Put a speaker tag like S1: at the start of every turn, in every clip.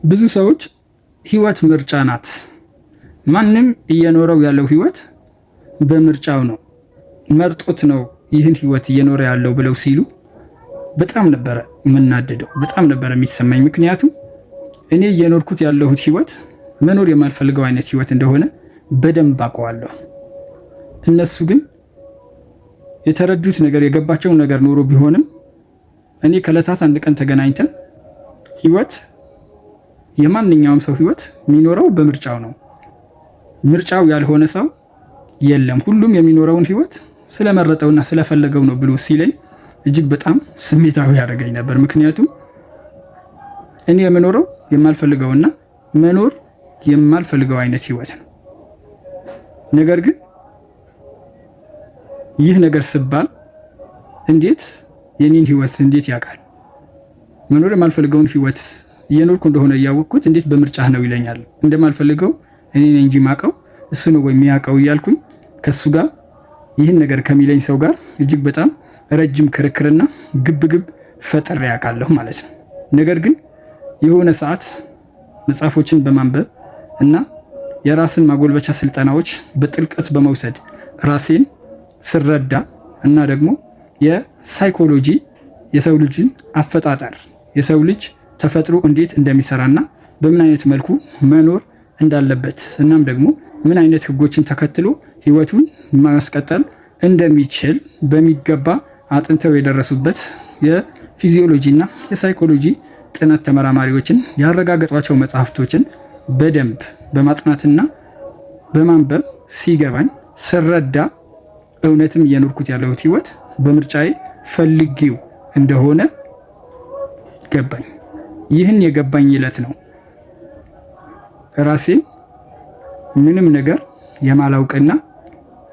S1: ብዙ ሰዎች ህይወት ምርጫ ናት፣ ማንም እየኖረው ያለው ህይወት በምርጫው ነው፣ መርጦት ነው ይህን ህይወት እየኖረ ያለው ብለው ሲሉ በጣም ነበረ የምናደደው፣ በጣም ነበረ የሚሰማኝ። ምክንያቱም እኔ እየኖርኩት ያለሁት ህይወት መኖር የማልፈልገው አይነት ህይወት እንደሆነ በደንብ አውቀዋለሁ። እነሱ ግን የተረዱት ነገር የገባቸው ነገር ኖሮ ቢሆንም እኔ ከዕለታት አንድ ቀን ተገናኝተን ህይወት የማንኛውም ሰው ህይወት የሚኖረው በምርጫው ነው፣ ምርጫው ያልሆነ ሰው የለም፣ ሁሉም የሚኖረውን ህይወት ስለመረጠውና ስለፈለገው ነው ብሎ ሲለኝ እጅግ በጣም ስሜታዊ ያደረገኝ ነበር። ምክንያቱም እኔ የምኖረው የማልፈልገውና መኖር የማልፈልገው አይነት ህይወት ነው። ነገር ግን ይህ ነገር ስባል እንዴት የኔን ህይወት እንዴት ያውቃል? መኖር የማልፈልገውን ህይወት እየኖርኩ እንደሆነ እያወቅኩት እንዴት በምርጫህ ነው ይለኛል? እንደማልፈልገው እኔ ነኝ እንጂ ማቀው እሱ ነው ወይ የሚያውቀው እያልኩኝ ከሱ ጋር ይህን ነገር ከሚለኝ ሰው ጋር እጅግ በጣም ረጅም ክርክርና ግብግብ ፈጥሬ ያውቃለሁ ማለት ነው። ነገር ግን የሆነ ሰዓት መጽሐፎችን በማንበብ እና የራስን ማጎልበቻ ስልጠናዎች በጥልቀት በመውሰድ ራሴን ስረዳ እና ደግሞ የሳይኮሎጂ የሰው ልጅን አፈጣጠር የሰው ልጅ ተፈጥሮ እንዴት እንደሚሰራና በምን አይነት መልኩ መኖር እንዳለበት እናም ደግሞ ምን አይነት ህጎችን ተከትሎ ህይወቱን ማስቀጠል እንደሚችል በሚገባ አጥንተው የደረሱበት የፊዚዮሎጂና የሳይኮሎጂ ጥናት ተመራማሪዎችን ያረጋገጧቸው መጽሐፍቶችን በደንብ በማጥናትና በማንበብ ሲገባኝ ስረዳ እውነትም እየኖርኩት ያለሁት ህይወት በምርጫዬ ፈልጌው እንደሆነ ገባኝ። ይህን የገባኝ ዕለት ነው ራሴን ምንም ነገር የማላውቅና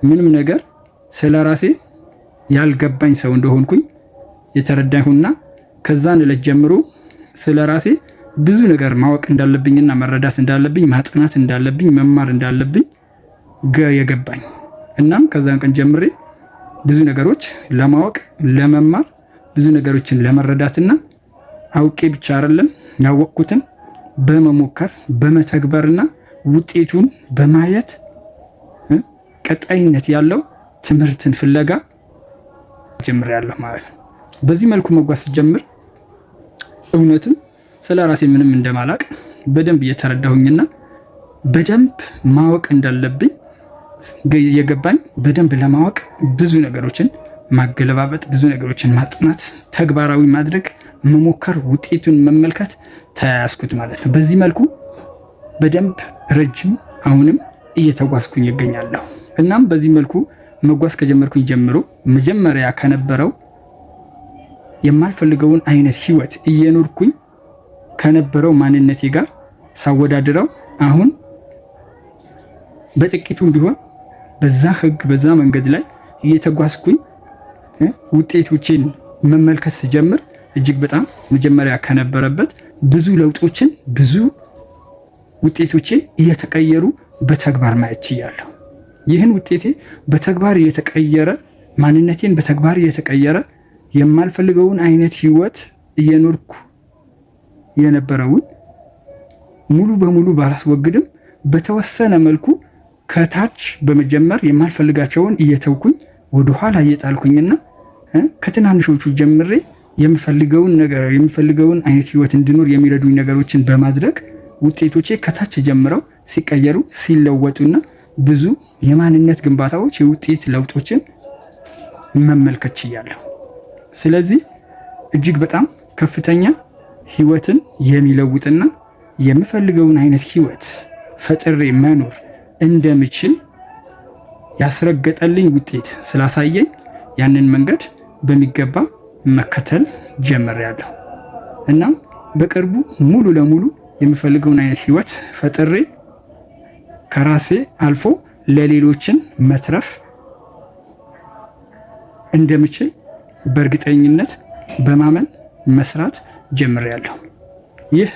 S1: ምንም ነገር ስለ ራሴ ያልገባኝ ሰው እንደሆንኩኝ የተረዳሁና ከዛን ዕለት ጀምሮ ስለ ራሴ ብዙ ነገር ማወቅ እንዳለብኝና መረዳት እንዳለብኝ ማጥናት እንዳለብኝ መማር እንዳለብኝ የገባኝ። እናም ከዛን ቀን ጀምሬ ብዙ ነገሮች ለማወቅ ለመማር ብዙ ነገሮችን ለመረዳትና አውቄ ብቻ አይደለም ያወቅኩትን በመሞከር በመተግበርና ውጤቱን በማየት ቀጣይነት ያለው ትምህርትን ፍለጋ ጀምሬያለሁ ማለት ነው። በዚህ መልኩ መጓዝ ጀምር እውነትም ስለ ራሴ ምንም እንደማላቅ በደንብ እየተረዳሁኝና በደንብ ማወቅ እንዳለብኝ የገባኝ በደንብ ለማወቅ ብዙ ነገሮችን ማገለባበጥ፣ ብዙ ነገሮችን ማጥናት፣ ተግባራዊ ማድረግ፣ መሞከር፣ ውጤቱን መመልከት ተያያዝኩት ማለት ነው። በዚህ መልኩ በደንብ ረጅም አሁንም እየተጓዝኩኝ ይገኛለሁ። እናም በዚህ መልኩ መጓዝ ከጀመርኩኝ ጀምሮ መጀመሪያ ከነበረው የማልፈልገውን አይነት ህይወት እየኖርኩኝ ከነበረው ማንነቴ ጋር ሳወዳድረው አሁን በጥቂቱም ቢሆን በዛ ህግ በዛ መንገድ ላይ እየተጓዝኩኝ ውጤቶችን መመልከት ስጀምር እጅግ በጣም መጀመሪያ ከነበረበት ብዙ ለውጦችን ብዙ ውጤቶችን እየተቀየሩ በተግባር ማየት ችያለሁ። ይህን ውጤቴ በተግባር እየተቀየረ ማንነቴን በተግባር እየተቀየረ የማልፈልገውን አይነት ህይወት እየኖርኩ የነበረውን ሙሉ በሙሉ ባላስወግድም በተወሰነ መልኩ ከታች በመጀመር የማልፈልጋቸውን እየተውኩኝ ወደኋላ እየጣልኩኝና ከትናንሾቹ ጀምሬ የምፈልገውን አይነት ህይወት እንድኖር የሚረዱኝ ነገሮችን በማድረግ ውጤቶቼ ከታች ጀምረው ሲቀየሩ ሲለወጡና ብዙ የማንነት ግንባታዎች የውጤት ለውጦችን መመልከት ችያለሁ። ስለዚህ እጅግ በጣም ከፍተኛ ህይወትን የሚለውጥና የምፈልገውን አይነት ህይወት ፈጥሬ መኖር እንደምችል ያስረገጠልኝ ውጤት ስላሳየኝ ያንን መንገድ በሚገባ መከተል ጀምሬያለሁ። እናም በቅርቡ ሙሉ ለሙሉ የምፈልገውን አይነት ህይወት ፈጥሬ ከራሴ አልፎ ለሌሎችን መትረፍ እንደምችል በእርግጠኝነት በማመን መስራት ጀምሬያለሁ። ይህ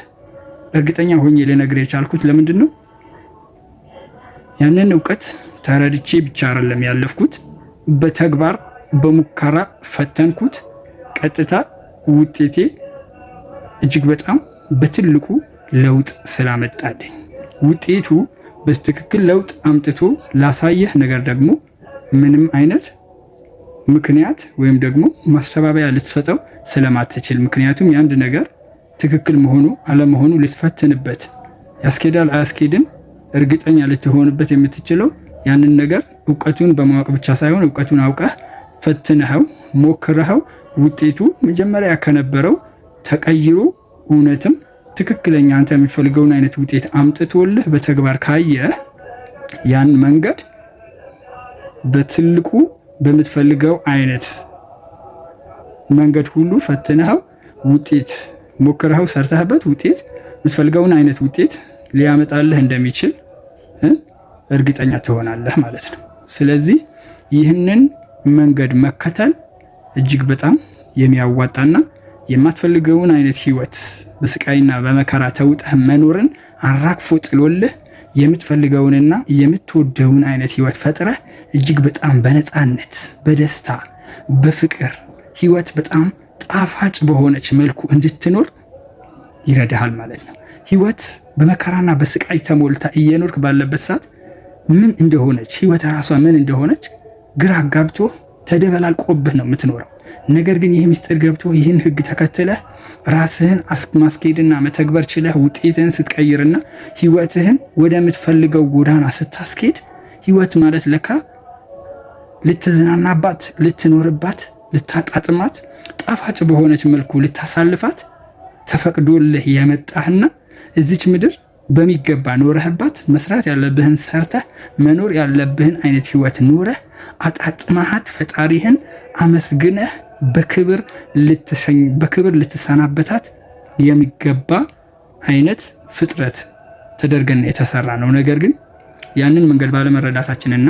S1: እርግጠኛ ሆኜ ልነግር የቻልኩት ለምንድን ነው? ያንን እውቀት ተረድቼ ብቻ አይደለም ያለፍኩት፣ በተግባር በሙከራ ፈተንኩት። ቀጥታ ውጤቴ እጅግ በጣም በትልቁ ለውጥ ስላመጣልኝ ውጤቱ በትክክል ለውጥ አምጥቶ ላሳየህ ነገር ደግሞ ምንም አይነት ምክንያት ወይም ደግሞ ማስተባበያ ልትሰጠው ስለማትችል፣ ምክንያቱም የአንድ ነገር ትክክል መሆኑ አለመሆኑ ልትፈትንበት ያስኬዳል አያስኬድም እርግጠኛ ልትሆንበት የምትችለው ያንን ነገር እውቀቱን በማወቅ ብቻ ሳይሆን እውቀቱን አውቀህ ፈትነኸው ሞክረኸው ውጤቱ መጀመሪያ ከነበረው ተቀይሮ እውነትም ትክክለኛ አንተ የምትፈልገውን አይነት ውጤት አምጥቶልህ በተግባር ካየህ ያን መንገድ በትልቁ በምትፈልገው አይነት መንገድ ሁሉ ፈትነኸው ውጤት ሞክረኸው ሰርተህበት ውጤት የምትፈልገውን አይነት ውጤት ሊያመጣልህ እንደሚችል እርግጠኛ ትሆናለህ ማለት ነው። ስለዚህ ይህንን መንገድ መከተል እጅግ በጣም የሚያዋጣና የማትፈልገውን አይነት ህይወት በስቃይና በመከራ ተውጠህ መኖርን አራግፎ ጥሎልህ የምትፈልገውንና የምትወደውን አይነት ህይወት ፈጥረህ እጅግ በጣም በነፃነት በደስታ በፍቅር ህይወት በጣም ጣፋጭ በሆነች መልኩ እንድትኖር ይረዳሃል ማለት ነው። ህይወት በመከራና በስቃይ ተሞልታ እየኖርክ ባለበት ሰዓት ምን እንደሆነች ህይወት ራሷ ምን እንደሆነች ግራ አጋብቶ ተደበላልቆብህ ነው የምትኖረው። ነገር ግን ይህ ምስጢር ገብቶ ይህን ህግ ተከትለህ ራስህን ማስኬድና መተግበር ችለህ ውጤትህን ስትቀይርና ህይወትህን ወደምትፈልገው ጎዳና ስታስኬድ ህይወት ማለት ለካ ልትዝናናባት፣ ልትኖርባት፣ ልታጣጥማት፣ ጣፋጭ በሆነች መልኩ ልታሳልፋት ተፈቅዶልህ የመጣህና እዚች ምድር በሚገባ ኖረህባት መስራት ያለብህን ሰርተህ መኖር ያለብህን አይነት ህይወት ኖረህ አጣጥማሃት ፈጣሪህን አመስግነህ በክብር ልትሰናበታት የሚገባ አይነት ፍጥረት ተደርገን የተሰራ ነው። ነገር ግን ያንን መንገድ ባለመረዳታችንና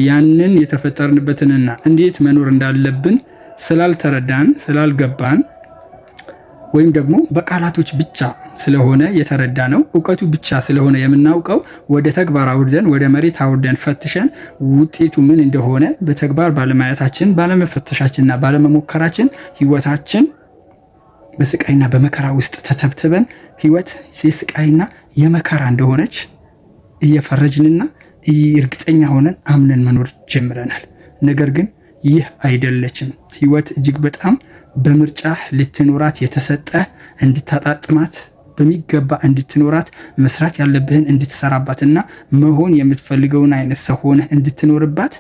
S1: ያንን የተፈጠርንበትንና እንዴት መኖር እንዳለብን ስላልተረዳን ስላልገባን ወይም ደግሞ በቃላቶች ብቻ ስለሆነ የተረዳ ነው እውቀቱ ብቻ ስለሆነ የምናውቀው ወደ ተግባር አውርደን ወደ መሬት አውርደን ፈትሸን ውጤቱ ምን እንደሆነ በተግባር ባለማየታችን ባለመፈተሻችንና ባለመሞከራችን ህይወታችን በስቃይና በመከራ ውስጥ ተተብትበን ህይወት የስቃይና የመከራ እንደሆነች እየፈረጅንና እርግጠኛ ሆነን አምነን መኖር ጀምረናል። ነገር ግን ይህ አይደለችም። ህይወት እጅግ በጣም በምርጫህ ልትኖራት የተሰጠ እንድታጣጥማት በሚገባ እንድትኖራት መስራት ያለብህን እንድትሰራባትና መሆን የምትፈልገውን አይነት ሰው ሆነህ እንድትኖርባት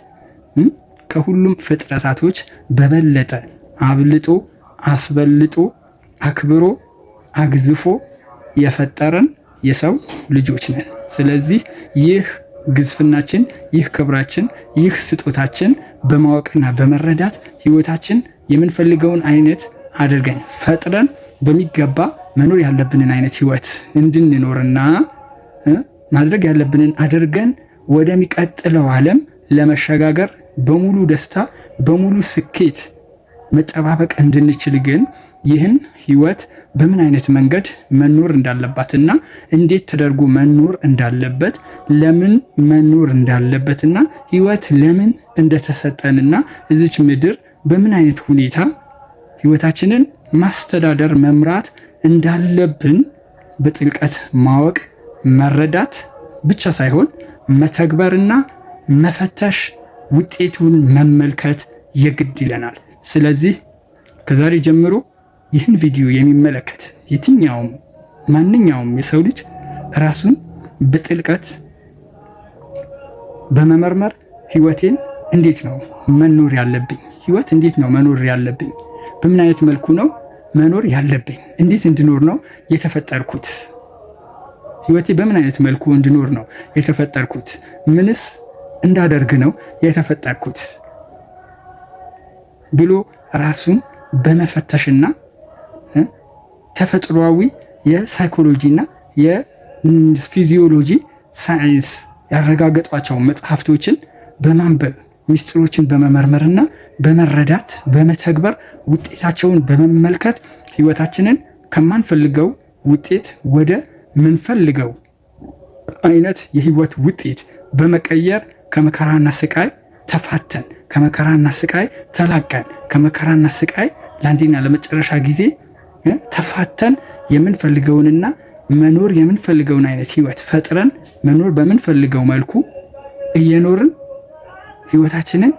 S1: ከሁሉም ፍጥረታቶች በበለጠ አብልጦ አስበልጦ አክብሮ አግዝፎ የፈጠረን የሰው ልጆች ነን። ስለዚህ ይህ ግዝፍናችን፣ ይህ ክብራችን፣ ይህ ስጦታችን በማወቅና በመረዳት ህይወታችን የምንፈልገውን አይነት አድርገን ፈጥረን በሚገባ መኖር ያለብንን አይነት ህይወት እንድንኖርና ማድረግ ያለብንን አድርገን ወደሚቀጥለው ዓለም ለመሸጋገር በሙሉ ደስታ በሙሉ ስኬት መጠባበቅ እንድንችል ግን ይህን ህይወት በምን አይነት መንገድ መኖር እንዳለባትና እንዴት ተደርጎ መኖር እንዳለበት ለምን መኖር እንዳለበትና ህይወት ለምን እንደተሰጠንና እዚች ምድር በምን አይነት ሁኔታ ህይወታችንን ማስተዳደር መምራት እንዳለብን በጥልቀት ማወቅ መረዳት ብቻ ሳይሆን መተግበርና መፈተሽ ውጤቱን መመልከት የግድ ይለናል። ስለዚህ ከዛሬ ጀምሮ ይህን ቪዲዮ የሚመለከት ማንኛውም የሰው ልጅ ራሱን በጥልቀት በመመርመር ህይወቴን እንዴት ነው መኖር ያለብኝ? ህይወት እንዴት ነው መኖር ያለብኝ? በምን አይነት መልኩ ነው መኖር ያለብኝ? እንዴት እንድኖር ነው የተፈጠርኩት? ህይወቴ በምን አይነት መልኩ እንድኖር ነው የተፈጠርኩት? ምንስ እንዳደርግ ነው የተፈጠርኩት? ብሎ ራሱን በመፈተሽና ተፈጥሯዊ የሳይኮሎጂና የፊዚዮሎጂ ሳይንስ ያረጋገጧቸው መጽሐፍቶችን በማንበብ ሚስጥሮችን በመመርመርና በመረዳት በመተግበር ውጤታቸውን በመመልከት ህይወታችንን ከማንፈልገው ውጤት ወደ ምንፈልገው አይነት የህይወት ውጤት በመቀየር ከመከራና ስቃይ ተፋተን ከመከራና ስቃይ ተላቀን ከመከራና ስቃይ ለአንዴና ለመጨረሻ ጊዜ ተፋተን የምንፈልገውንና መኖር የምንፈልገውን አይነት ህይወት ፈጥረን መኖር በምንፈልገው መልኩ እየኖርን ህይወታችንን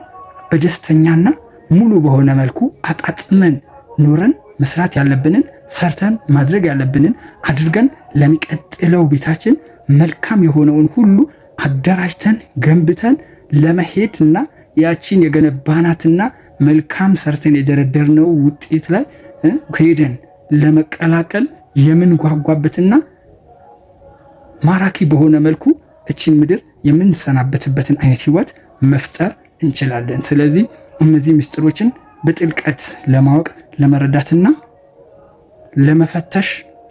S1: በደስተኛና ሙሉ በሆነ መልኩ አጣጥመን ኖረን መስራት ያለብንን ሰርተን ማድረግ ያለብንን አድርገን ለሚቀጥለው ቤታችን መልካም የሆነውን ሁሉ አደራጅተን ገንብተን ለመሄድና ያቺን የገነባናትና መልካም ሰርተን የደረደርነው ውጤት ላይ ሄደን ለመቀላቀል የምንጓጓበትና ማራኪ በሆነ መልኩ እቺን ምድር የምንሰናበትበትን አይነት ህይወት መፍጠር እንችላለን። ስለዚህ እነዚህ ምስጢሮችን በጥልቀት ለማወቅ ለመረዳትና ለመፈተሽ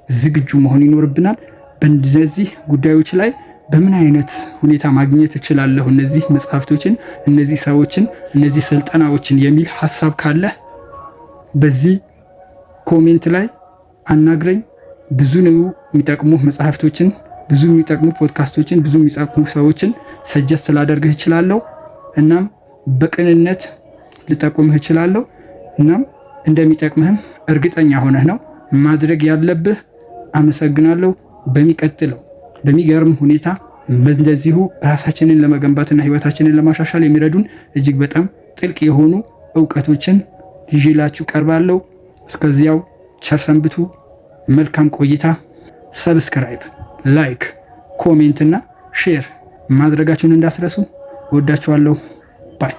S1: ዝግጁ መሆን ይኖርብናል። በእነዚህ ጉዳዮች ላይ በምን አይነት ሁኔታ ማግኘት እችላለሁ እነዚህ መጽሐፍቶችን፣ እነዚህ ሰዎችን፣ እነዚህ ስልጠናዎችን የሚል ሀሳብ ካለ በዚህ ኮሜንት ላይ አናግረኝ። ብዙ የሚጠቅሙ መጽሐፍቶችን፣ ብዙ የሚጠቅሙ ፖድካስቶችን፣ ብዙ የሚጠቅሙ ሰዎችን ሰጀስት ላደርግህ እችላለሁ። እናም በቅንነት ልጠቁምህ እችላለሁ። እናም እንደሚጠቅምህም እርግጠኛ ሆነህ ነው ማድረግ ያለብህ። አመሰግናለሁ። በሚቀጥለው በሚገርም ሁኔታ እንደዚሁ ራሳችንን ለመገንባትና ህይወታችንን ለማሻሻል የሚረዱን እጅግ በጣም ጥልቅ የሆኑ እውቀቶችን ይዤላችሁ ቀርባለሁ። እስከዚያው ቸር ሰንብቱ። መልካም ቆይታ። ሰብስክራይብ፣ ላይክ፣ ኮሜንት እና ሼር ማድረጋችሁን እንዳትረሱ። ወዳችኋለሁ። ባይ